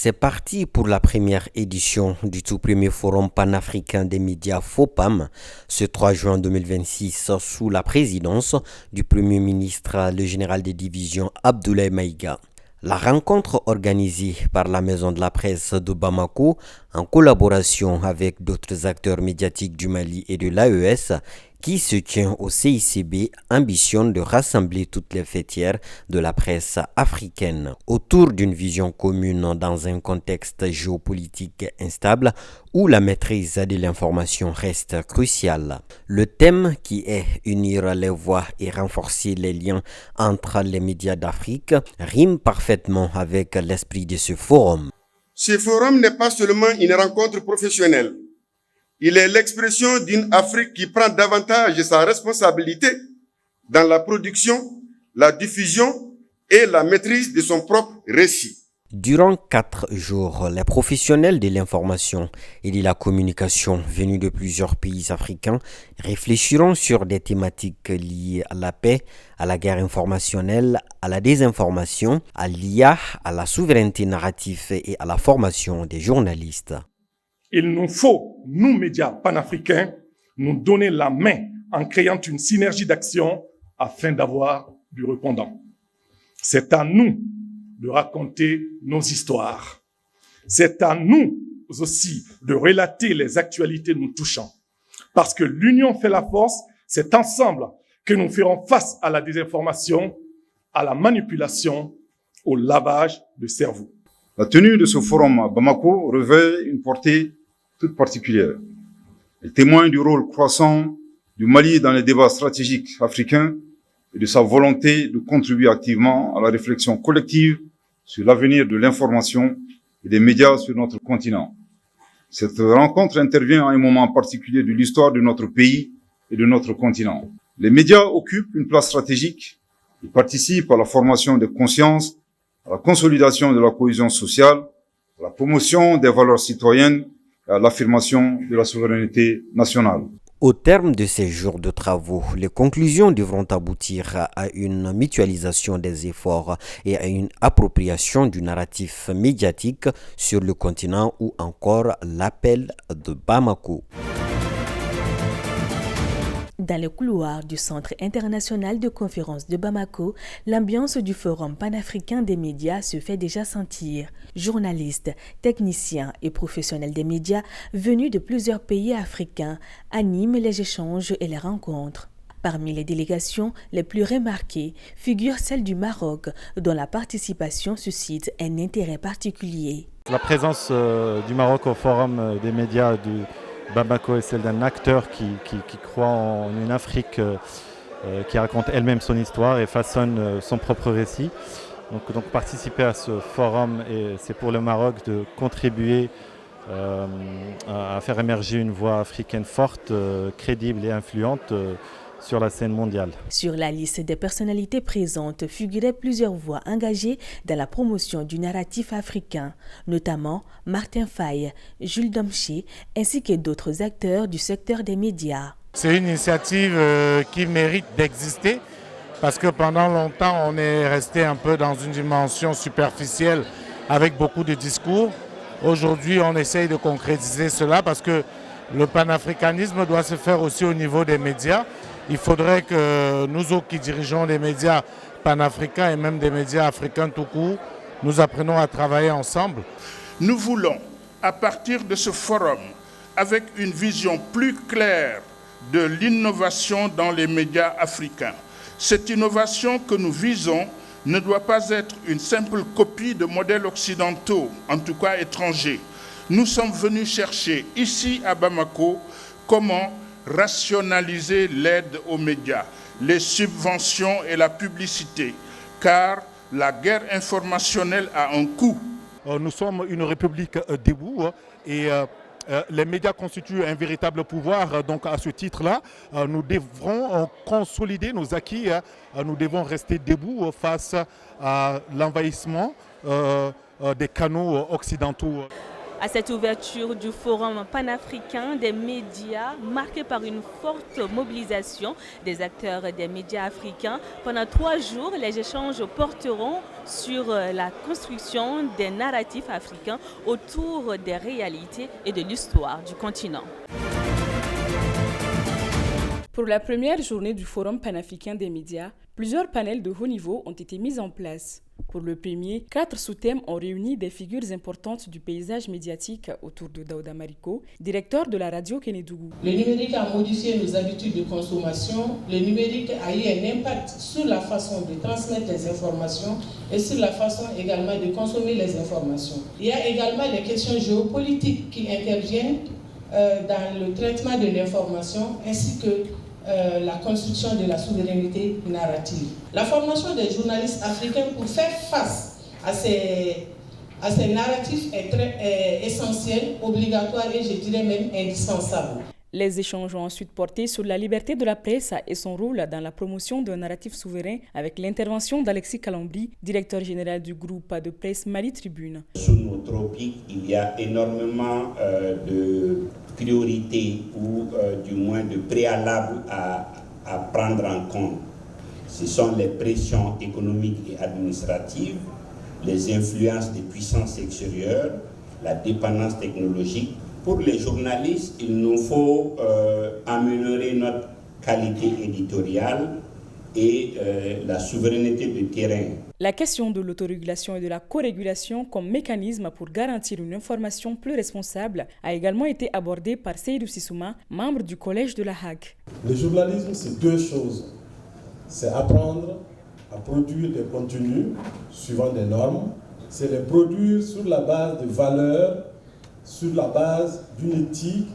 C'est parti pour la première édition du tout premier forum panafricain des médias FOPAM, ce 3 juin 2026, sous la présidence du Premier ministre, le général des divisions Abdoulaye Maïga. La rencontre organisée par la Maison de la Presse de Bamako, en collaboration avec d'autres acteurs médiatiques du Mali et de l'AES, qui se tient au CICB, ambitionne de rassembler toutes les fêtières de la presse africaine autour d'une vision commune dans un contexte géopolitique instable où la maîtrise de l'information reste cruciale. Le thème qui est unir les voix et renforcer les liens entre les médias d'Afrique rime parfaitement avec l'esprit de ce forum. Ce forum n'est pas seulement une rencontre professionnelle. Il est l'expression d'une Afrique qui prend davantage sa responsabilité dans la production, la diffusion et la maîtrise de son propre récit. Durant 4 jours, les professionnels de l'information et de la communication venus de plusieurs pays africains réfléchiront sur des thématiques liées à la paix, à la guerre informationnelle, à la désinformation, à l'IA, à la souveraineté narrative et à la formation des journalistes. Il nous faut, nous, médias panafricains, nous donner la main en créant une synergie d'action afin d'avoir du répondant. C'est à nous de raconter nos histoires. C'est à nous aussi de relater les actualités nous touchant. Parce que l'union fait la force, c'est ensemble que nous ferons face à la désinformation, à la manipulation, au lavage de cerveau. La tenue de ce forum à Bamako revêt une portée toute particulière. Elle témoigne du rôle croissant du Mali dans les débats stratégiques africains et de sa volonté de contribuer activement à la réflexion collective sur l'avenir de l'information et des médias sur notre continent. Cette rencontre intervient à un moment particulier de l'histoire de notre pays et de notre continent. Les médias occupent une place stratégique et participent à la formation des consciences, à la consolidation de la cohésion sociale, à la promotion des valeurs citoyennes et à l'affirmation de la souveraineté nationale. Au terme de ces jours de travaux, les conclusions devront aboutir à une mutualisation des efforts et à une appropriation du narratif médiatique sur le continent ou encore l'appel de Bamako. Dans les couloirs du Centre international de conférences de Bamako, l'ambiance du Forum panafricain des médias se fait déjà sentir. Journalistes, techniciens et professionnels des médias venus de plusieurs pays africains animent les échanges et les rencontres. Parmi les délégations les plus remarquées figure celle du Maroc, dont la participation suscite un intérêt particulier. La présence du Maroc au Forum des médias du Bamako est celle d'un acteur qui croit en une Afrique qui raconte elle-même son histoire et façonne son propre récit. Donc participer à ce forum, c'est pour le Maroc de contribuer à faire émerger une voix africaine forte, crédible et influente sur la scène mondiale. Sur la liste des personnalités présentes figuraient plusieurs voix engagées dans la promotion du narratif africain, notamment Martin Faye, Jules Domché, ainsi que d'autres acteurs du secteur des médias. C'est une initiative qui mérite d'exister parce que pendant longtemps, on est resté un peu dans une dimension superficielle avec beaucoup de discours. Aujourd'hui, on essaye de concrétiser cela parce que le panafricanisme doit se faire aussi au niveau des médias. Il faudrait que nous autres qui dirigeons les médias panafricains et même des médias africains tout court, nous apprenions à travailler ensemble. Nous voulons, à partir de ce forum, avec une vision plus claire de l'innovation dans les médias africains. Cette innovation que nous visons ne doit pas être une simple copie de modèles occidentaux, en tout cas étrangers. Nous sommes venus chercher ici à Bamako comment rationaliser l'aide aux médias, les subventions et la publicité, car la guerre informationnelle a un coût. Nous sommes une république debout et les médias constituent un véritable pouvoir. Donc à ce titre-là, nous devrons consolider nos acquis. Nous devons rester debout face à l'envahissement des canaux occidentaux. À cette ouverture du Forum panafricain des médias, marquée par une forte mobilisation des acteurs des médias africains, pendant 3 jours, les échanges porteront sur la construction des narratifs africains autour des réalités et de l'histoire du continent. Pour la première journée du Forum panafricain des médias, plusieurs panels de haut niveau ont été mis en place. Pour le premier, 4 sous-thèmes ont réuni des figures importantes du paysage médiatique autour de Daouda Mariko, directeur de la radio Kénédougou. Le numérique a modifié nos habitudes de consommation. Le numérique a eu un impact sur la façon de transmettre les informations et sur la façon également de consommer les informations. Il y a également les questions géopolitiques qui interviennent dans le traitement de l'information ainsi que la construction de la souveraineté narrative. La formation des journalistes africains pour faire face à ces narratifs est essentielle, obligatoire et je dirais même indispensable. Les échanges ont ensuite porté sur la liberté de la presse et son rôle dans la promotion d'un narratif souverain avec l'intervention d'Alexis Kalambri, directeur général du groupe de presse Mali Tribune. Sur nos tropiques, il y a énormément de priorités ou du moins de préalables à prendre en compte. Ce sont les pressions économiques et administratives, les influences des puissances extérieures, la dépendance technologique. Pour les journalistes, il nous faut améliorer notre qualité éditoriale et la souveraineté de terrain. La question de l'autorégulation et de la corégulation comme mécanisme pour garantir une information plus responsable a également été abordée par Seydou Sissouma, membre du Collège de la Hague. Le journalisme, c'est 2 choses. C'est apprendre à produire des contenus suivant des normes. C'est les produire sur la base de valeurs, sur la base d'une éthique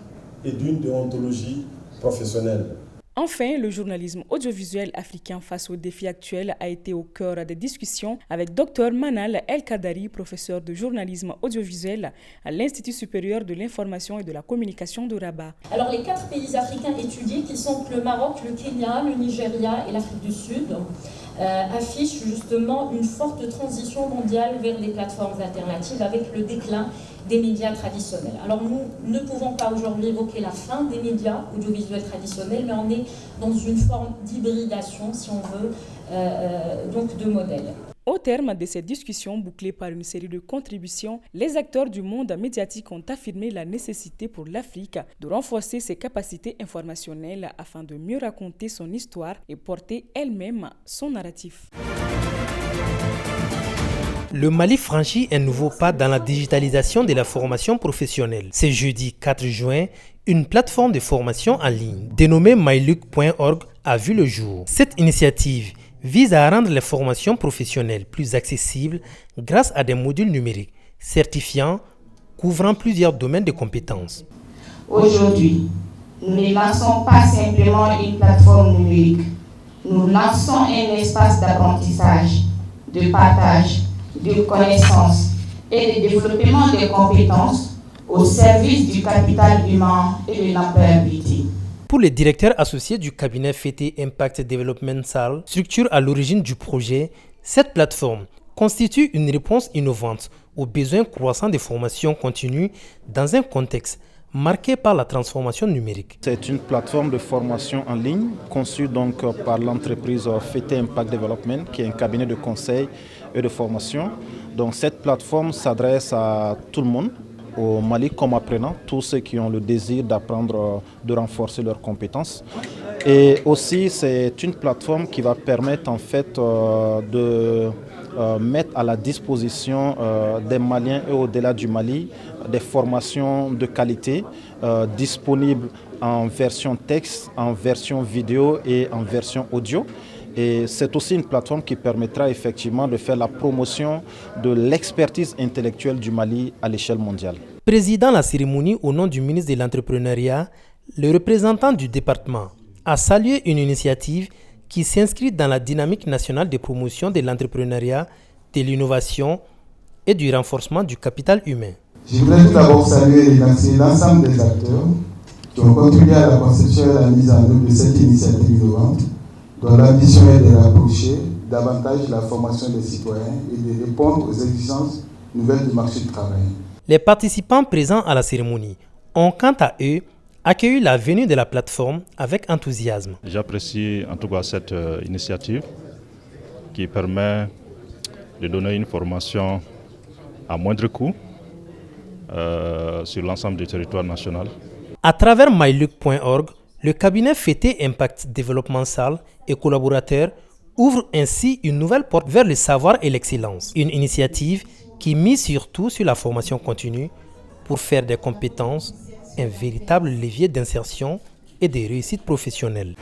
et d'une déontologie professionnelle. Enfin, le journalisme audiovisuel africain face aux défis actuels a été au cœur des discussions avec Dr Manal El Kadari, professeur de journalisme audiovisuel à l'Institut supérieur de l'information et de la communication de Rabat. Alors les 4 pays africains étudiés, qui sont le Maroc, le Kenya, le Nigeria et l'Afrique du Sud, affichent justement une forte transition mondiale vers des plateformes alternatives avec le déclin des médias traditionnels. Alors nous ne pouvons pas aujourd'hui évoquer la fin des médias audiovisuels traditionnels, mais on est dans une forme d'hybridation, si on veut, donc de modèles. Au terme de ces discussions bouclées par une série de contributions, les acteurs du monde médiatique ont affirmé la nécessité pour l'Afrique de renforcer ses capacités informationnelles afin de mieux raconter son histoire et porter elle-même son narratif. Le Mali franchit un nouveau pas dans la digitalisation de la formation professionnelle. Ce jeudi 4 juin, une plateforme de formation en ligne dénommée myluc.org a vu le jour. Cette initiative vise à rendre les formations professionnelles plus accessibles grâce à des modules numériques certifiants couvrant plusieurs domaines de compétences. Aujourd'hui, nous ne lançons pas simplement une plateforme numérique. Nous lançons un espace d'apprentissage, de partage, de connaissances et de développement des compétences au service du capital humain et de l'employabilité. Pour le directeur associé du cabinet FT Impact Development SAL, structure à l'origine du projet, cette plateforme constitue une réponse innovante aux besoins croissants de formation continue dans un contexte marqué par la transformation numérique. C'est une plateforme de formation en ligne conçue donc par l'entreprise FT Impact Development, qui est un cabinet de conseil et de formation. Donc cette plateforme s'adresse à tout le monde, au Mali comme apprenants, tous ceux qui ont le désir d'apprendre, de renforcer leurs compétences. Et aussi c'est une plateforme qui va permettre en fait de mettre à la disposition des Maliens et au-delà du Mali des formations de qualité disponibles en version texte, en version vidéo et en version audio. Et c'est aussi une plateforme qui permettra effectivement de faire la promotion de l'expertise intellectuelle du Mali à l'échelle mondiale. Présidant la cérémonie au nom du ministre de l'Entrepreneuriat, le représentant du département a salué une initiative qui s'inscrit dans la dynamique nationale de promotion de l'entrepreneuriat, de l'innovation et du renforcement du capital humain. Je voudrais tout d'abord saluer et remercier l'ensemble des acteurs qui ont contribué à la conception et à la mise en œuvre de cette initiative innovante, dont l'ambition est de rapprocher davantage la formation des citoyens et de répondre aux exigences nouvelles du marché du travail. Les participants présents à la cérémonie ont quant à eux accueilli la venue de la plateforme avec enthousiasme. J'apprécie en tout cas cette initiative qui permet de donner une formation à moindre coût sur l'ensemble du territoire national. À travers myluc.org, le cabinet Fete Impact Développemental et collaborateurs ouvre ainsi une nouvelle porte vers le savoir et l'excellence. Une initiative qui mise surtout sur la formation continue pour faire des compétences un véritable levier d'insertion et de réussite professionnelle.